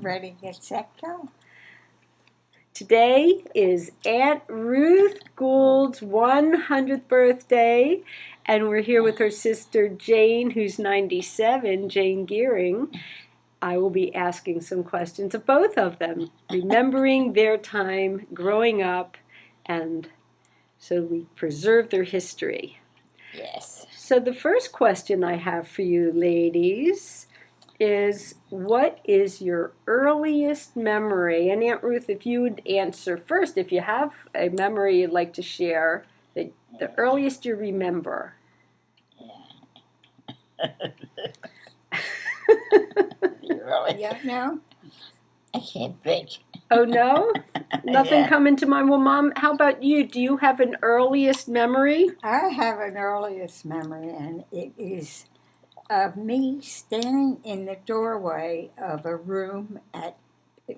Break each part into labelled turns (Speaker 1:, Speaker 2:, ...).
Speaker 1: Ready, get set, go.
Speaker 2: Today is Aunt Ruth Gould's 100th birthday, and we're here with her sister Jane, who's 97, Jane Gearing. I will be asking some questions of both of them, remembering their time growing up, and so we preserve their history.
Speaker 1: Yes.
Speaker 2: So the first question I have for you ladies is, what is your earliest memory? And Aunt Ruth, if you would answer first, if you have a memory you'd like to share, the earliest you remember.
Speaker 1: Yeah, no? I can't think.
Speaker 2: Oh, no? Nothing
Speaker 1: Yeah.
Speaker 2: coming to mind? Well, Mom, how about you? Do you have an earliest memory?
Speaker 1: I have an earliest memory, and it is of me standing in the doorway of a room at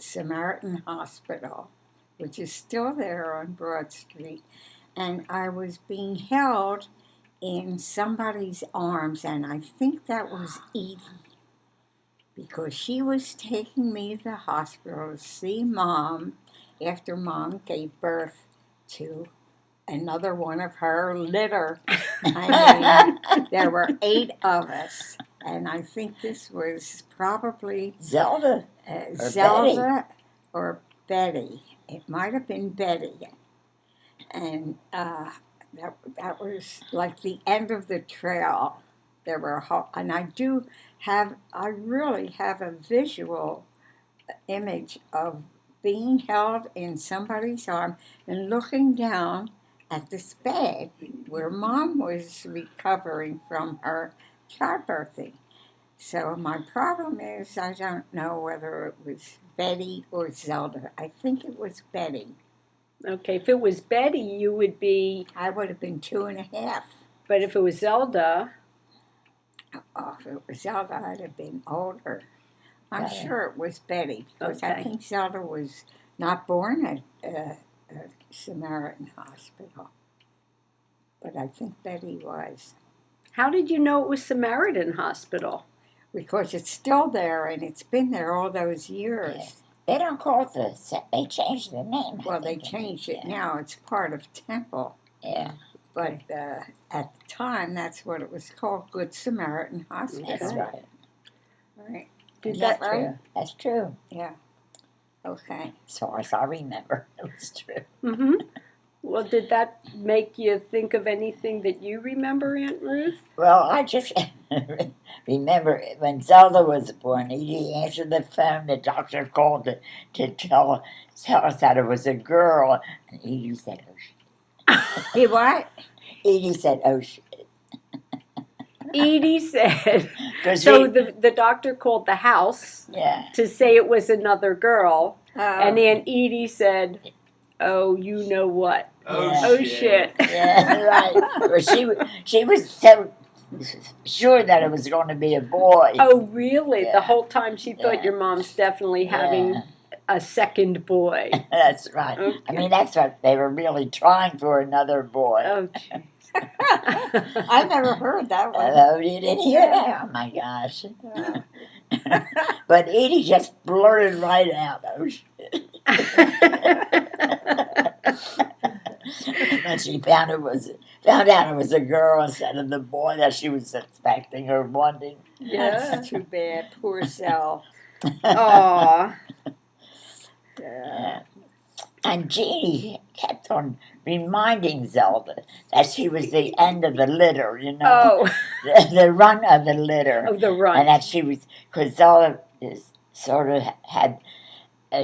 Speaker 1: Samaritan Hospital, which is still there on Broad Street, and I was being held in somebody's arms, and I think that was Edie, because she was taking me to the hospital to see Mom after Mom gave birth to another one of her litter. I mean, there were 8 of us, and I think this was probably
Speaker 3: Zelda
Speaker 1: Zelda or Betty. It might have been Betty, and that was like the end of the trail. There were and I really have a visual image of being held in somebody's arm and looking down at this bed where Mom was recovering from her childbirthing. So my problem is I don't know whether it was Betty or Zelda. I think it was Betty.
Speaker 2: Okay, if it was Betty, you would be...
Speaker 1: I would have been 2.5.
Speaker 2: But if it was Zelda...
Speaker 1: Oh, if it was Zelda, I'd have been older. I'm sure it was Betty, because I think Zelda was not born at Samaritan Hospital. But I think Betty was.
Speaker 2: How did you know it was Samaritan Hospital?
Speaker 1: Because it's still there, and it's been there all those years.
Speaker 3: Yeah. They don't call it they changed the name.
Speaker 1: Well, they changed it now. It's part of Temple.
Speaker 3: Yeah.
Speaker 1: But at the time, that's what it was called, Good Samaritan Hospital.
Speaker 3: That's right.
Speaker 1: Right.
Speaker 2: Is that
Speaker 1: right?
Speaker 3: True. That's true.
Speaker 1: Yeah. Okay.
Speaker 3: As far as I remember, it was true.
Speaker 2: Mm-hmm. Well, did that make you think of anything that you remember, Aunt Ruth?
Speaker 3: Well, I just remember when Zelda was born, Edie answered the phone. The doctor called to tell us that it was a girl. And Edie said, oh, shit.
Speaker 1: He what?
Speaker 3: Edie said, oh, shit.
Speaker 2: Edie said, so the doctor called the house to say it was another girl, and Aunt Edie said, oh, you know what?
Speaker 4: Oh,
Speaker 2: shit.
Speaker 3: Yeah, right. Well, she was so sure that it was going to be a boy.
Speaker 2: Oh, really?
Speaker 3: Yeah.
Speaker 2: The whole time she thought your mom's definitely having a second boy.
Speaker 3: That's right.
Speaker 2: Okay.
Speaker 3: I mean, that's what they were really trying for, another boy.
Speaker 2: Oh, jeez.
Speaker 1: I never heard that one.
Speaker 3: Oh, you didn't hear that? Oh, my gosh. But Edie just blurted right out, oh, shit. And she found out it was a girl instead of the boy that she was expecting or wanting.
Speaker 1: That's too bad. Poor Sal.
Speaker 2: Aw.
Speaker 3: Yeah. And Jeannie kept on reminding Zelda that she was the end of the litter, you know.
Speaker 2: Oh.
Speaker 3: The run of the litter.
Speaker 2: Oh, the run.
Speaker 3: And that she was, because Zelda sort of had,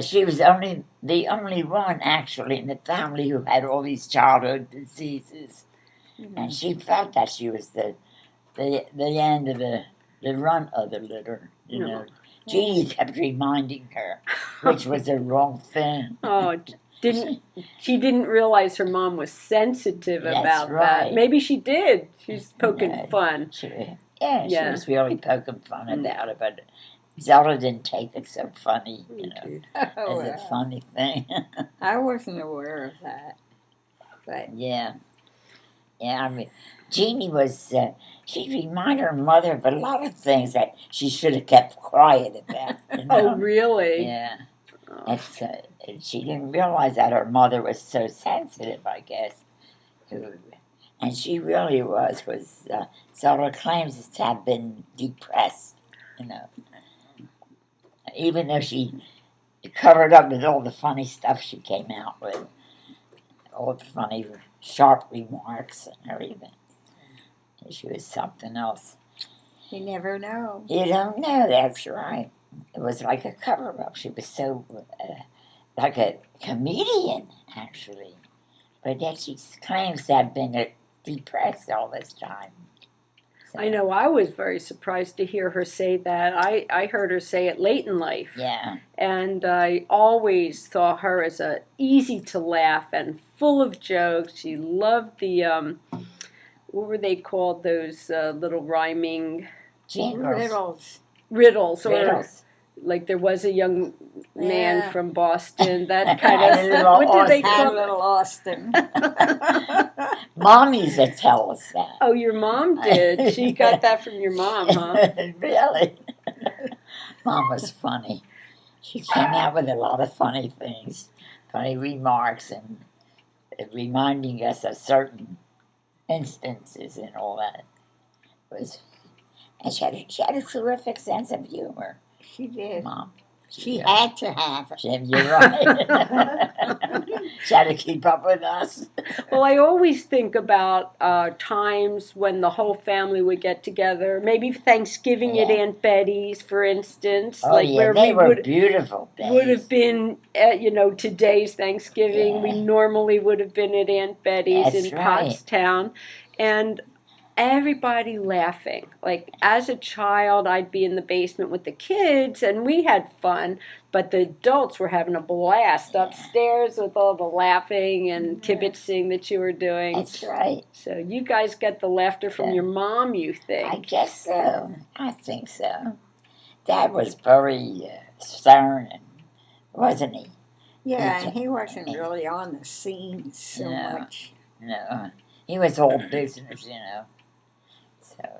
Speaker 3: she was the only one actually in the family who had all these childhood diseases. Mm-hmm. And she felt that she was the end of the run of the litter, you know. Jeannie kept reminding her, which was the wrong thing.
Speaker 2: Oh, she didn't realize her mom was sensitive about that. Maybe she did. She's poking fun.
Speaker 3: She was really poking fun about it, but Zelda didn't take it so funny, you know, as a funny thing.
Speaker 1: I wasn't aware of that. But
Speaker 3: yeah. Yeah, I mean, Jeannie was, she reminded her mother of a lot of things that she should have kept quiet about, you know?
Speaker 2: Oh, really?
Speaker 3: Yeah,
Speaker 2: Oh.
Speaker 3: that's, she didn't realize that her mother was so sensitive, I guess. And she really was, several claims to have been depressed, you know. Even though she covered up with all the funny stuff she came out with, all the funny, sharp remarks and everything. She was something else.
Speaker 1: You never know.
Speaker 3: You don't know, that's right. It was like a cover up. She was so, like a comedian, actually. But yet she claims to have been depressed all this time. So,
Speaker 2: I know I was very surprised to hear her say that. I heard her say it late in life.
Speaker 3: Yeah,
Speaker 2: And I always saw her as easy to laugh and full of jokes. She loved the, what were they called, those little rhyming
Speaker 3: jingles.
Speaker 1: Riddles.
Speaker 2: riddles, like there was a young man
Speaker 1: Yeah.
Speaker 2: from Boston, that kind
Speaker 3: A little
Speaker 2: of, what did they
Speaker 1: Had
Speaker 2: call it?
Speaker 1: little Austin.
Speaker 3: Mom used to tell us that.
Speaker 2: Oh, your mom did. She got that from your mom, huh?
Speaker 3: Really? Mom was funny. She came out with a lot of funny things, funny remarks, and reminding us of certain instances and all that. And she had a terrific sense of humor,
Speaker 1: She did.
Speaker 3: Mom.
Speaker 1: She had to have it.
Speaker 3: You're right. She had to keep up with us.
Speaker 2: Well, I always think about times when the whole family would get together. Maybe Thanksgiving at
Speaker 3: Yeah.
Speaker 2: Aunt Betty's, for instance,
Speaker 3: Oh,
Speaker 2: like
Speaker 3: yeah,
Speaker 2: where
Speaker 3: they
Speaker 2: we
Speaker 3: were
Speaker 2: would
Speaker 3: beautiful days.
Speaker 2: would have been at, today's Thanksgiving. We
Speaker 3: Yeah.
Speaker 2: normally would have been at Aunt Betty's
Speaker 3: That's
Speaker 2: in
Speaker 3: right.
Speaker 2: Pottstown, and everybody laughing. Like as a child, I'd be in the basement with the kids, and we had fun. But the adults were having a blast
Speaker 3: Yeah.
Speaker 2: upstairs with all the laughing and kibitzing that you were doing.
Speaker 3: That's right.
Speaker 2: So you guys get the laughter from
Speaker 3: Yeah.
Speaker 2: your mom, you
Speaker 3: I
Speaker 2: think?
Speaker 3: guess so. I think so. Dad was very stern, wasn't he?
Speaker 1: Yeah, and he wasn't really on the scene so
Speaker 3: No.
Speaker 1: much.
Speaker 3: No, he was all business, So